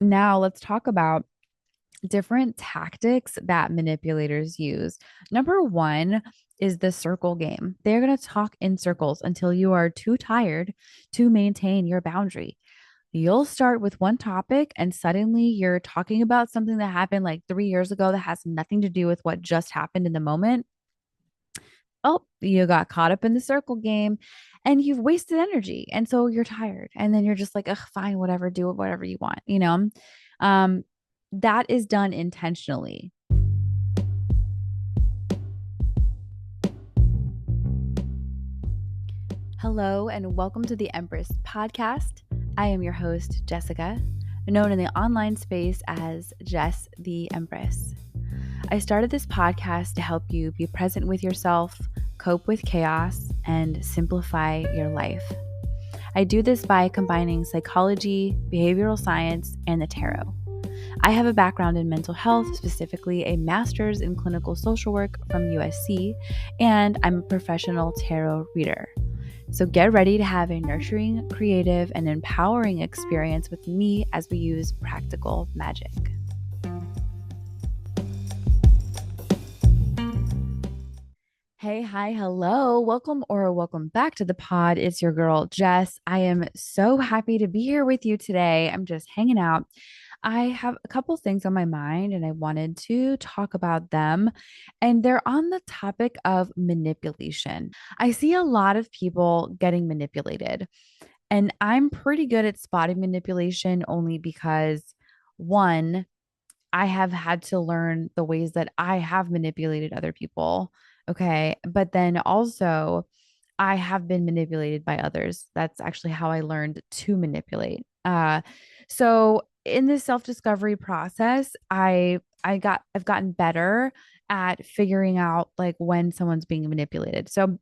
Now let's talk about different tactics that manipulators use. Number one is the circle game. They're going to talk in circles until you are too tired to maintain your boundary. You'll start with one topic and suddenly you're talking about something that happened like 3 years ago that has nothing to do with what just happened in the moment. Oh, you got caught up in the circle game and you've wasted energy. And so you're tired. And then you're just like, ugh, fine, whatever, do whatever you want, you know? Um, that is done intentionally. Hello, and welcome to the Empress podcast. I am your host, Jessica, known in the online space as Jess the Empress. I started this podcast to help you be present with yourself, cope with chaos, and simplify your life. I do this by combining psychology, behavioral science, and the tarot. I have a background in mental health, specifically a master's in clinical social work from USC, and I'm a professional tarot reader. So get ready to have a nurturing, creative, and empowering experience with me as we use practical magic. Hey, hi, hello. Welcome back to the pod. It's your girl, Jess. I am so happy to be here with you today. I'm just hanging out. I have a couple things on my mind and I wanted to talk about them. And they're on the topic of manipulation. I see a lot of people getting manipulated, and I'm pretty good at spotting manipulation only because, one, I have had to learn the ways that I have manipulated other people. Okay. But then also, I have been manipulated by others. That's actually how I learned to manipulate. So in this self-discovery process, I've gotten better at figuring out like when someone's being manipulated. So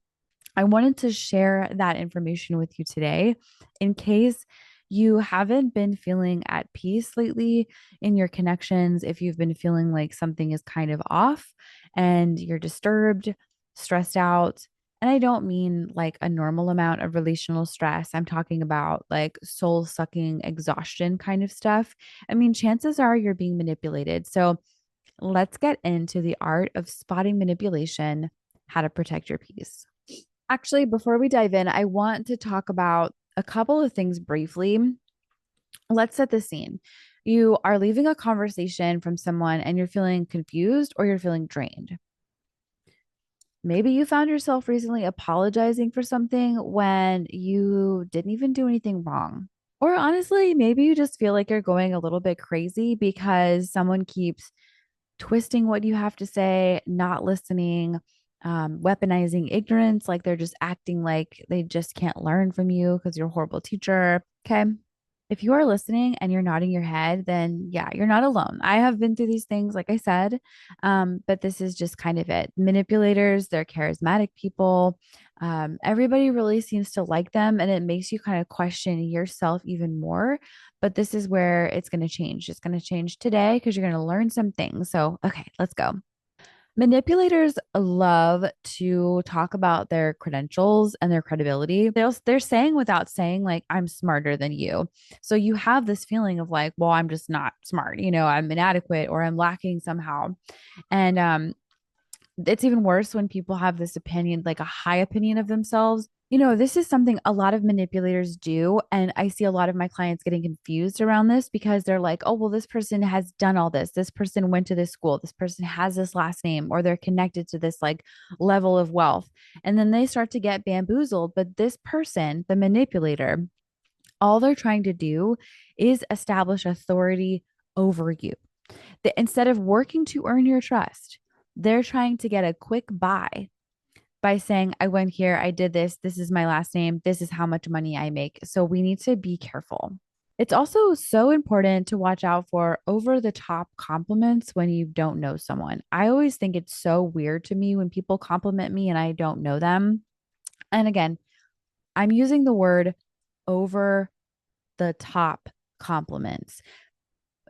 I wanted to share that information with you today in case you haven't been feeling at peace lately in your connections, if you've been feeling like something is kind of off and you're disturbed, stressed out. And I don't mean like a normal amount of relational stress. I'm talking about like soul sucking exhaustion kind of stuff. I mean, chances are you're being manipulated. So let's get into the art of spotting manipulation, how to protect your peace. Actually, before we dive in, I want to talk about a couple of things briefly. Let's set the scene. You are leaving a conversation from someone and you're feeling confused or you're feeling drained. Maybe you found yourself recently apologizing for something when you didn't even do anything wrong. Or honestly, maybe you just feel like you're going a little bit crazy because someone keeps twisting what you have to say, not listening, weaponizing ignorance, like they're just acting like they just can't learn from you because you're a horrible teacher. Okay. If you are listening and you're nodding your head, then yeah, you're not alone. I have been through these things, like I said, but this is just kind of it. Manipulators, they're charismatic people. Everybody really seems to like them, and it makes you kind of question yourself even more. But this is where it's going to change. It's going to change today because you're going to learn some things. So, okay, let's go. Manipulators love to talk about their credentials and their credibility. They're saying without saying, like, I'm smarter than you. So you have this feeling of like, well, I'm just not smart. I'm inadequate or I'm lacking somehow. And it's even worse when people have this opinion, like a high opinion of themselves. This is something a lot of manipulators do. And I see a lot of my clients getting confused around this because they're like, oh, well, this person has done all this. This person went to this school. This person has this last name, or they're connected to this like level of wealth. And then they start to get bamboozled. But this person, the manipulator, all they're trying to do is establish authority over you. Instead of working to earn your trust, they're trying to get a quick buy by saying, I went here, I did this, this is my last name, this is how much money I make. So we need to be careful. It's also so important to watch out for over the top compliments when you don't know someone. I always think it's so weird to me when people compliment me and I don't know them. And again, I'm using the word over the top compliments.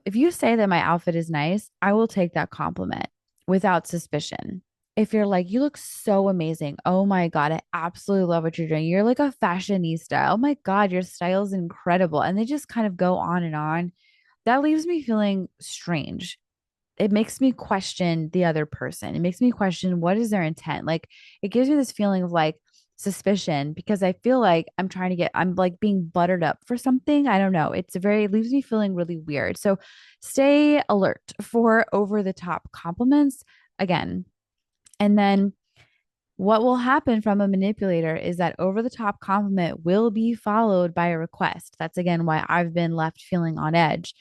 If you say that my outfit is nice, I will take that compliment without suspicion. If you're like, you look so amazing. Oh my God, I absolutely love what you're doing. You're like a fashionista. Oh my God, your style is incredible. And they just kind of go on and on. that leaves me feeling strange. It makes me question the other person. It makes me question what is their intent. Like it gives me this feeling of like suspicion because I feel like I'm like being buttered up for something. I don't know. It leaves me feeling really weird. So stay alert for over the top compliments again. And then what will happen from a manipulator is that over the top compliment will be followed by a request. That's again why I've been left feeling on edge.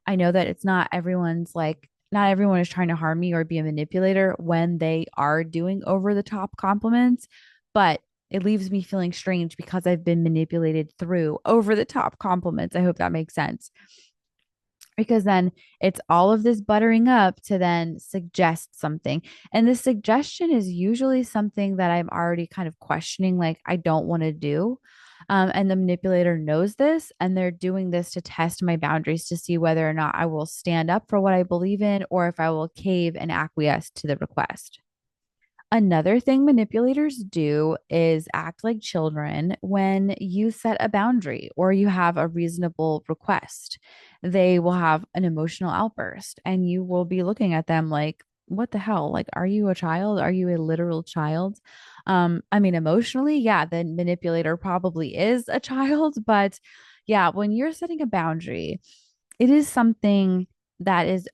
I know that not everyone is trying to harm me or be a manipulator when they are doing over the top compliments, but it leaves me feeling strange because I've been manipulated through over the top compliments. I hope that makes sense because then it's all of this buttering up to then suggest something. And the suggestion is usually something that I'm already kind of questioning, like I don't want to do. And the manipulator knows this, and they're doing this to test my boundaries to see whether or not I will stand up for what I believe in or if I will cave and acquiesce to the request. Another thing manipulators do is act like children when you set a boundary or you have a reasonable request. They will have an emotional outburst and you will be looking at them like, what the hell? Like, are you a child? Are you a literal child? I mean, emotionally, yeah, the manipulator probably is a child, but yeah, when you're setting a boundary, it is something that is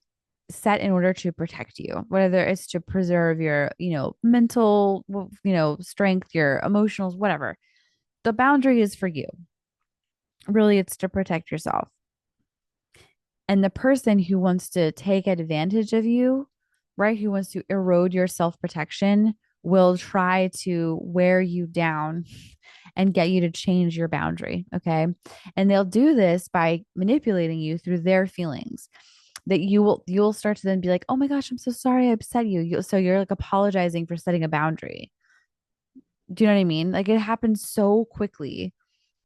set in order to protect you, whether it's to preserve your, mental, strength, your emotionals, whatever. The boundary is for you. Really, it's to protect yourself. And the person who wants to take advantage of you, right, who wants to erode your self protection, will try to wear you down and get you to change your boundary. Okay. And they'll do this by manipulating you through their feelings that you'll start to then be like, oh my gosh, I'm so sorry I upset so you're like apologizing for setting a boundary. Do you know what I mean? Like it happens so quickly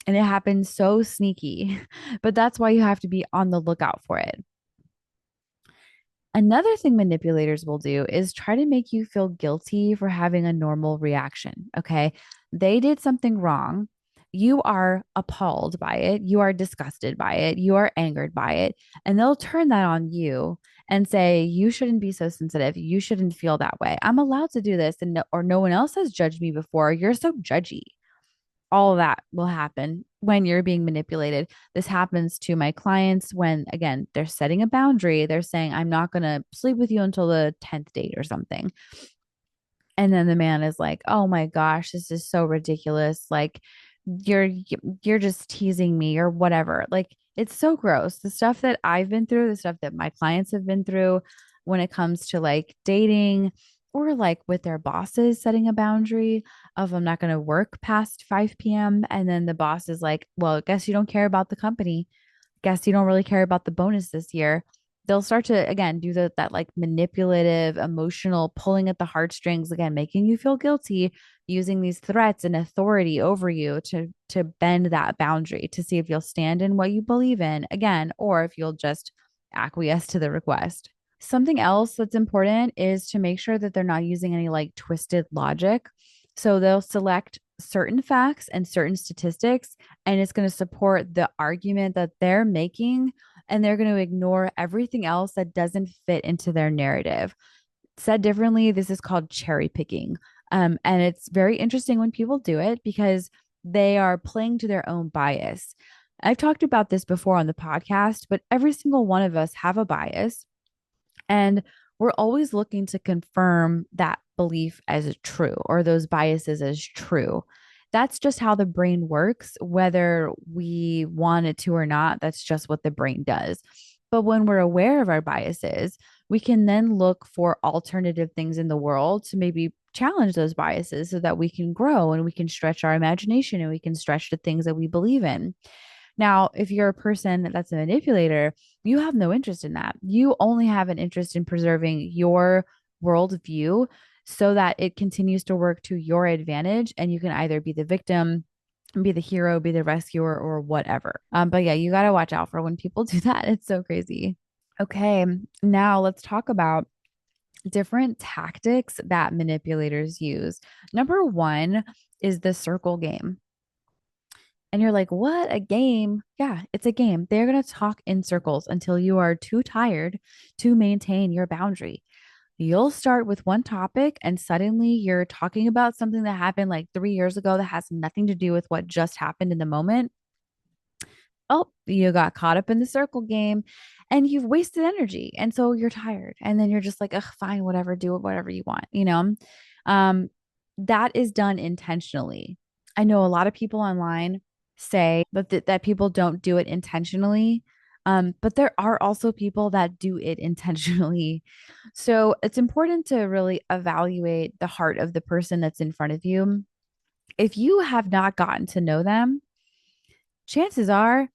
and it happens so sneaky, but that's why you have to be on the lookout for it. Another thing manipulators will do is try to make you feel guilty for having a normal reaction. Okay. They did something wrong. You are appalled by it. You are disgusted by it. You are angered by it. And they'll turn that on you and say, you shouldn't be so sensitive. You shouldn't feel that way. I'm allowed to do this. Or no one else has judged me before. You're so judgy. All of that will happen when you're being manipulated. This happens to my clients when, again, they're setting a boundary. They're saying, I'm not going to sleep with you until the 10th date or something. And then the man is like, oh my gosh, this is so ridiculous. Like, you're you're just teasing me or whatever. Like, it's so gross. The stuff that I've been through, the stuff that my clients have been through when it comes to like dating or like with their bosses setting a boundary of I'm not going to work past 5 p.m. And then the boss is like, well, I guess you don't care about the company. Guess you don't really care about the bonus this year. They'll start to again do that like manipulative, emotional pulling at the heartstrings, again, making you feel guilty, using these threats and authority over you to bend that boundary to see if you'll stand in what you believe in again, or if you'll just acquiesce to the request. Something else that's important is to make sure that they're not using any like twisted logic. So they'll select certain facts and certain statistics, and it's going to support the argument that they're making, and they're going to ignore everything else that doesn't fit into their narrative. Said differently, this is called cherry picking. And it's very interesting when people do it because they are playing to their own bias. I've talked about this before on the podcast, but every single one of us have a bias. And we're always looking to confirm that belief as true or those biases as true. That's just how the brain works, whether we want it to or not. That's just what the brain does. But when we're aware of our biases, we can then look for alternative things in the world to maybe challenge those biases so that we can grow and we can stretch our imagination and we can stretch the things that we believe in. Now, if you're a person that's a manipulator, you have no interest in that. You only have an interest in preserving your worldview so that it continues to work to your advantage and you can either be the victim, be the hero, be the rescuer, or whatever. But yeah, you got to watch out for when people do that. It's so crazy. Okay, now let's talk about different tactics that manipulators use. Number one is the circle game. And you're like, what? A game? Yeah, it's a game. They're going to talk in circles until you are too tired to maintain your boundary. You'll start with one topic and suddenly you're talking about something that happened like 3 years ago that has nothing to do with what just happened in the moment. Oh, you got caught up in the circle game and you've wasted energy. And so you're tired. And then you're just like, ugh, fine, whatever, do it, whatever you want, you know? Um, that is done intentionally. I know a lot of people online say that people don't do it intentionally. But there are also people that do it intentionally. So it's important to really evaluate the heart of the person that's in front of you. If you have not gotten to know them, chances are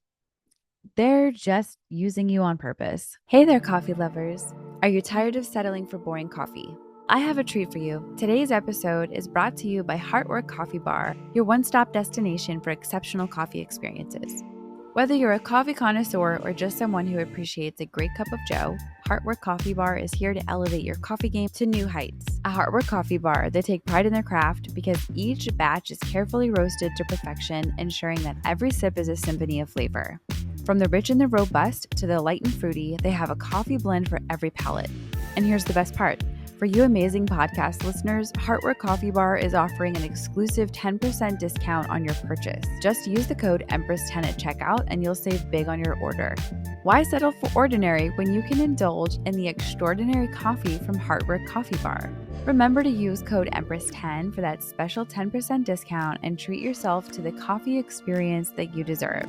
they're just using you on purpose. Hey there, coffee lovers. Are you tired of settling for boring coffee? I have a treat for you. Today's episode is brought to you by Heartwork Coffee Bar, your one-stop destination for exceptional coffee experiences. Whether you're a coffee connoisseur or just someone who appreciates a great cup of joe, Heartwork Coffee Bar is here to elevate your coffee game to new heights. At Heartwork Coffee Bar, they take pride in their craft because each batch is carefully roasted to perfection, ensuring that every sip is a symphony of flavor. From the rich and the robust to the light and fruity, they have a coffee blend for every palate. And here's the best part. For you amazing podcast listeners, Heartwork Coffee Bar is offering an exclusive 10% discount on your purchase. Just use the code Empress10 at checkout and you'll save big on your order. Why settle for ordinary when you can indulge in the extraordinary coffee from Heartwork Coffee Bar? Remember to use code Empress10 for that special 10% discount and treat yourself to the coffee experience that you deserve.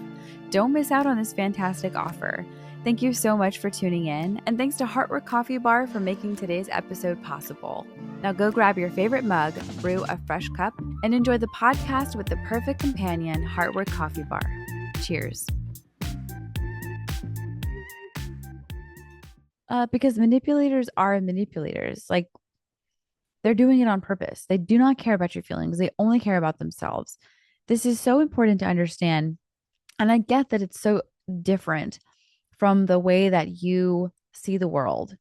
Don't miss out on this fantastic offer. Thank you so much for tuning in, and thanks to Heartwork Coffee Bar for making today's episode possible. Now go grab your favorite mug, brew a fresh cup, and enjoy the podcast with the perfect companion, Heartwork Coffee Bar. Cheers. Because manipulators are manipulators. Like, they're doing it on purpose. They do not care about your feelings. They only care about themselves. This is so important to understand. And I get that it's so different from the way that you see the world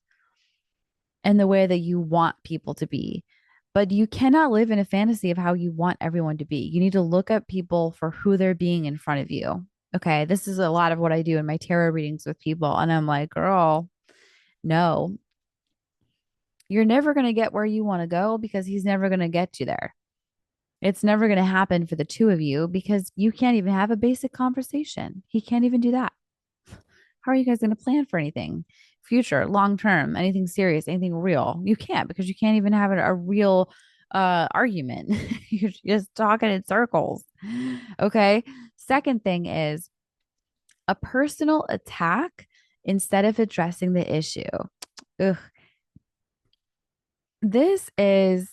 and the way that you want people to be. But you cannot live in a fantasy of how you want everyone to be. You need to look at people for who they're being in front of you. Okay. This is a lot of what I do in my tarot readings with people. And I'm like, girl, no, you're never going to get where you want to go because he's never going to get you there. It's never going to happen for the two of you because you can't even have a basic conversation. He can't even do that. How are you guys going to plan for anything future, long term, anything serious, anything real? You can't because you can't even have a real argument. You're just talking in circles. Okay. Second thing is a personal attack instead of addressing the issue. Ugh. This is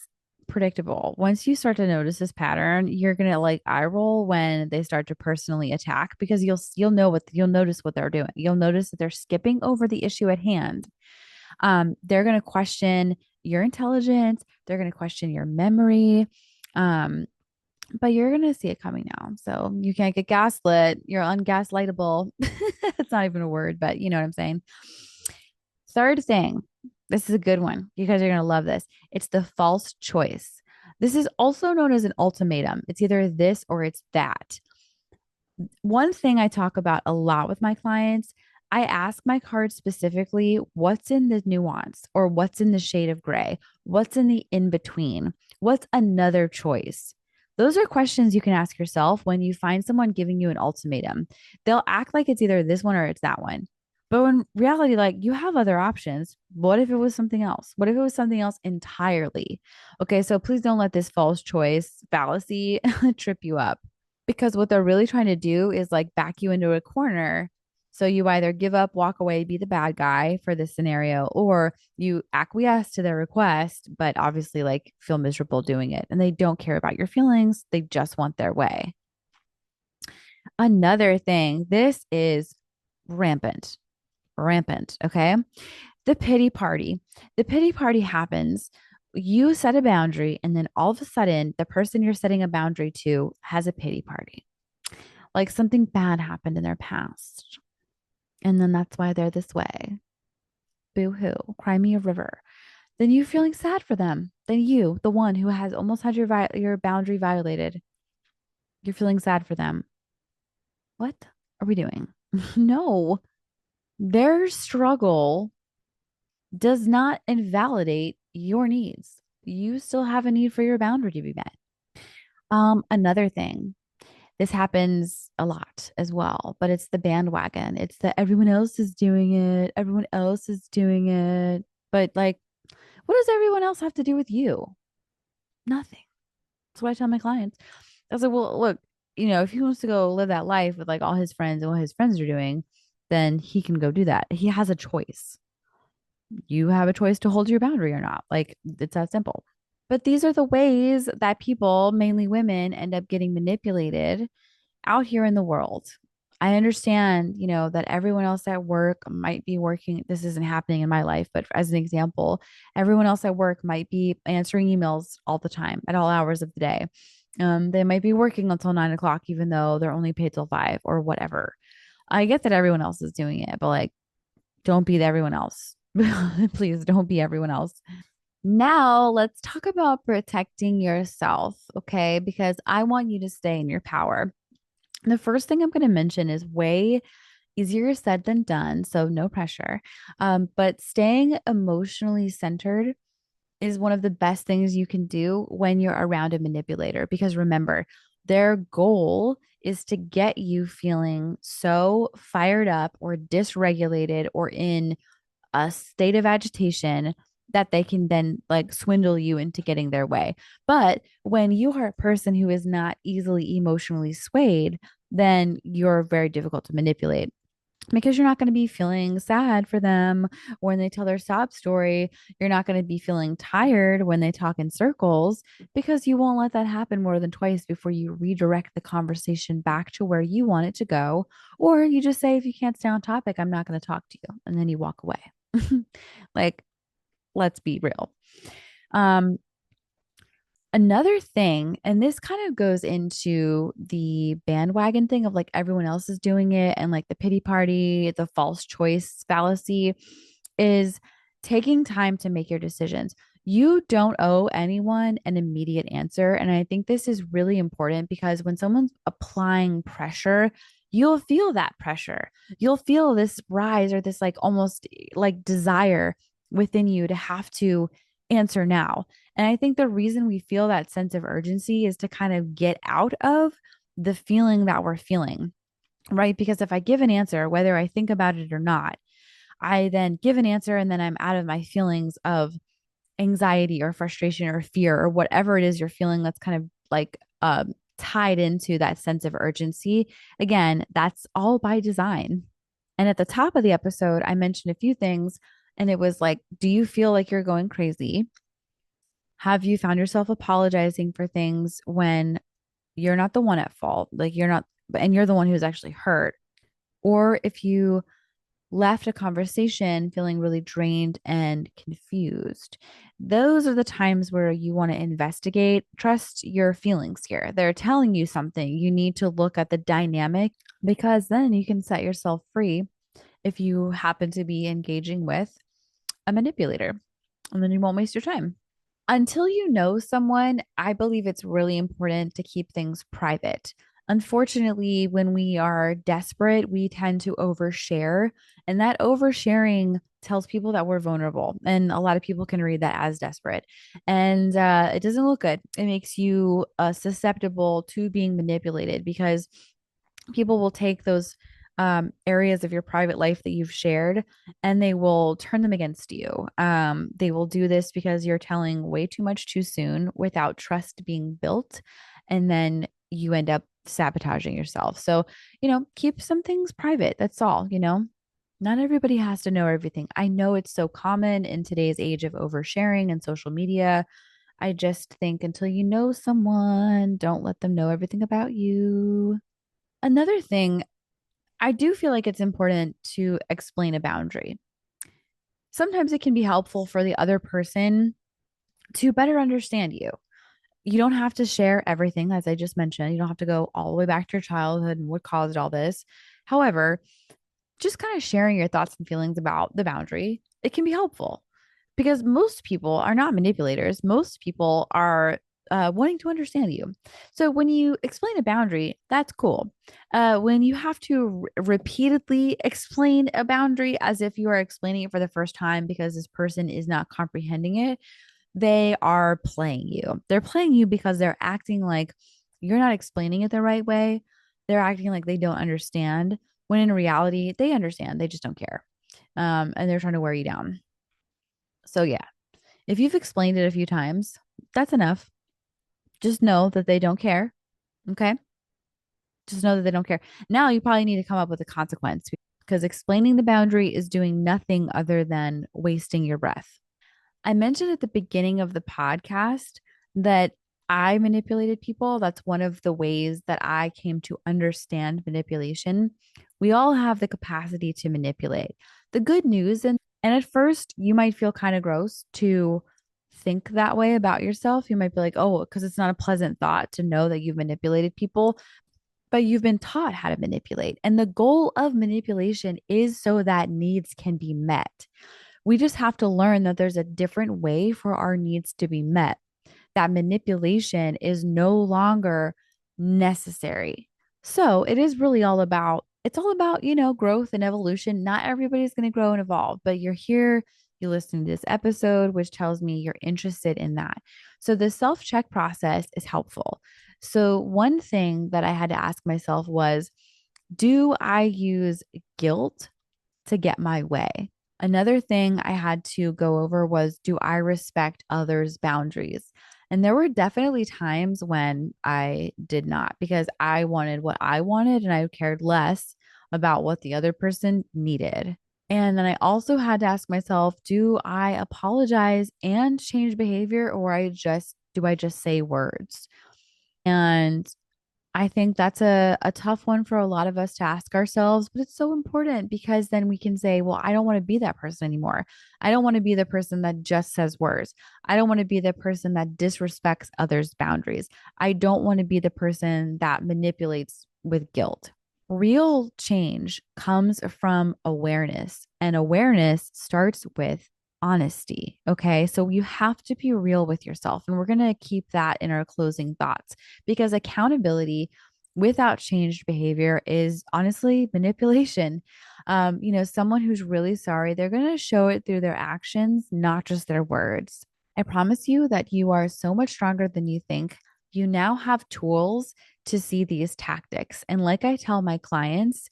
predictable. Once you start to notice this pattern, you're gonna like eye roll when they start to personally attack because you'll notice what they're doing. You'll notice that they're skipping over the issue at hand. They're gonna question your intelligence. They're gonna question your memory. Um, but you're gonna see it coming now. So you can't get gaslit. You're ungaslightable. It's not even a word, but you know what I'm saying. Third thing, this is a good one. You guys are going to love this. It's the false choice. This is also known as an ultimatum. It's either this or it's that. One thing I talk about a lot with my clients, I ask my cards specifically what's in the nuance or what's in the shade of gray, what's in the in between, what's another choice. Those are questions you can ask yourself when you find someone giving you an ultimatum. They'll act like it's either this one or it's that one. But in reality, like you have other options. What if it was something else? What if it was something else entirely? Okay, so please don't let this false choice fallacy trip you up because what they're really trying to do is like back you into a corner. So you either give up, walk away, be the bad guy for this scenario, or you acquiesce to their request, but obviously like feel miserable doing it. And they don't care about your feelings. They just want their way. Another thing, this is rampant, rampant. Okay. The pity party. The pity party happens. You set a boundary, and then all of a sudden, the person you're setting a boundary to has a pity party. Like something bad happened in their past. And then that's why they're this way. Boo hoo. Cry me a river. Then you feeling sad for them. Then you, the one who has almost had your boundary violated, you're feeling sad for them. What are we doing? No, their struggle does not invalidate your needs. You still have a need for your boundary to be met. Another thing, this happens a lot as well, but it's the bandwagon. It's that everyone else is doing it. Everyone else is doing it. But like, what does everyone else have to do with you? Nothing. That's what I tell my clients. I was like, well, look, if he wants to go live that life with like all his friends and what his friends are doing, then he can go do that. He has a choice. You have a choice to hold your boundary or not. Like, it's that simple. But these are the ways that people, mainly women, end up getting manipulated out here in the world. I understand, that everyone else at work might be working. This isn't happening in my life, but as an example, everyone else at work might be answering emails all the time at all hours of the day. They might be working until 9 o'clock, even though they're only paid till 5 or whatever. I get that everyone else is doing it, but like, don't be everyone else. Please don't be everyone else. Now, let's talk about protecting yourself, okay? Because I want you to stay in your power. The first thing I'm going to mention is way easier said than done, so no pressure. But staying emotionally centered is one of the best things you can do when you're around a manipulator. Because remember, their goal is to get you feeling so fired up or dysregulated or in a state of agitation that they can then like swindle you into getting their way. But when you are a person who is not easily emotionally swayed, then you're very difficult to manipulate because you're not going to be feeling sad for them when they tell their sob story. You're not going to be feeling tired when they talk in circles because you won't let that happen more than twice before you redirect the conversation back to where you want it to go. Or you just say, if you can't stay on topic, I'm not going to talk to you. And then you walk away. Like, let's be real. Um, Another thing, and this kind of goes into the bandwagon thing of like everyone else is doing it and like the pity party, the false choice fallacy, is taking time to make your decisions. You don't owe anyone an immediate answer. And I think this is really important because when someone's applying pressure, you'll feel that pressure. You'll feel this rise or this like almost like desire within you to have to answer now. And I think the reason we feel that sense of urgency is to kind of get out of the feeling that we're feeling, right? Because if I give an answer, whether I think about it or not, I then give an answer and then I'm out of my feelings of anxiety or frustration or fear or whatever it is you're feeling that's kind of like tied into that sense of urgency. Again, that's all by design. And at the top of the episode, I mentioned a few things, and it was like, do you feel like you're going crazy? Have you found yourself apologizing for things when you're not the one at fault? Like you're not, and you're the one who's actually hurt. Or if you left a conversation feeling really drained and confused, those are the times where you want to investigate. Trust your feelings here. They're telling you something. You need to look at the dynamic because then you can set yourself free if you happen to be engaging with a manipulator, and then you won't waste your time. Until you know someone, I believe it's really important to keep things private. Unfortunately, when we are desperate, we tend to overshare, and that oversharing tells people that we're vulnerable. And a lot of people can read that as desperate. And it doesn't look good. It makes you susceptible to being manipulated because people will take those areas of your private life that you've shared and they will turn them against you. They will do this because you're telling way too much too soon without trust being built. And then you end up sabotaging yourself. So, keep some things private. That's all. Not everybody has to know everything. I know it's so common in today's age of oversharing and social media. I just think until you know someone, don't let them know everything about you. Another thing, I do feel like it's important to explain a boundary. Sometimes it can be helpful for the other person to better understand you. You don't have to share everything, as I just mentioned. You don't have to go all the way back to your childhood and what caused all this. However, just kind of sharing your thoughts and feelings about the boundary, it can be helpful because most people are not manipulators. Most people are wanting to understand you. So when you explain a boundary, that's cool. When you have to repeatedly explain a boundary as if you are explaining it for the first time because this person is not comprehending it, they are playing you. They're playing you because they're acting like you're not explaining it the right way. They're acting like they don't understand, when in reality, they understand. They just don't care. And they're trying to wear you down. So, yeah, if you've explained it a few times, that's enough. Just know that they don't care. Okay. Just know that they don't care. Now you probably need to come up with a consequence because explaining the boundary is doing nothing other than wasting your breath. I mentioned at the beginning of the podcast that I manipulated people. That's one of the ways that I came to understand manipulation. We all have the capacity to manipulate. The good news, and at first, you might feel kind of gross to think that way about yourself. You might be like, oh, because it's not a pleasant thought to know that you've manipulated people, but you've been taught how to manipulate. And the goal of manipulation is so that needs can be met. We just have to learn that there's a different way for our needs to be met, that manipulation is no longer necessary. So it is really all about, it's all about, growth and evolution. Not everybody's going to grow and evolve, but you're here, you listen to this episode, which tells me you're interested in that. So the self check process is helpful. So one thing that I had to ask myself was, do I use guilt to get my way? Another thing I had to go over was, do I respect others' boundaries? And there were definitely times when I did not, because I wanted what I wanted and I cared less about what the other person needed. And then I also had to ask myself, do I apologize and change behavior, or I just say words? And I think that's a tough one for a lot of us to ask ourselves, but it's so important because then we can say, well, I don't want to be that person anymore. I don't want to be the person that just says words. I don't want to be the person that disrespects others' boundaries. I don't want to be the person that manipulates with guilt. Real change comes from awareness, and awareness starts with honesty. Okay. So you have to be real with yourself. And we're going to keep that in our closing thoughts, because accountability without changed behavior is honestly manipulation. Someone who's really sorry, they're going to show it through their actions, not just their words. I promise you that you are so much stronger than you think. You now have tools to see these tactics. And like I tell my clients,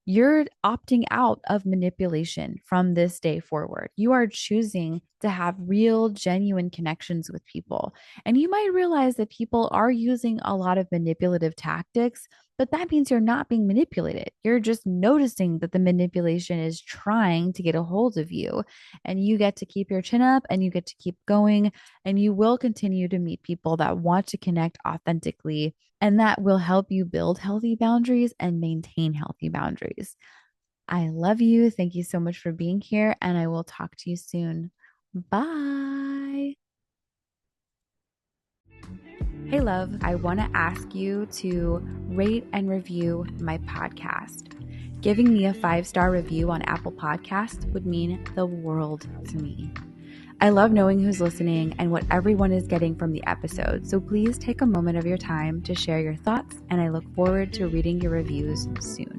you're opting out of manipulation from this day forward. You are choosing to have real, genuine connections with people. And you might realize that people are using a lot of manipulative tactics, but that means you're not being manipulated. You're just noticing that the manipulation is trying to get a hold of you. And you get to keep your chin up and you get to keep going. And you will continue to meet people that want to connect authentically, and that will help you build healthy boundaries and maintain healthy boundaries. I love you. Thank you so much for being here, and I will talk to you soon. Bye. Hey, love, I want to ask you to rate and review my podcast. Giving me a 5-star review on Apple Podcasts would mean the world to me. I love knowing who's listening and what everyone is getting from the episode, so please take a moment of your time to share your thoughts, and I look forward to reading your reviews soon.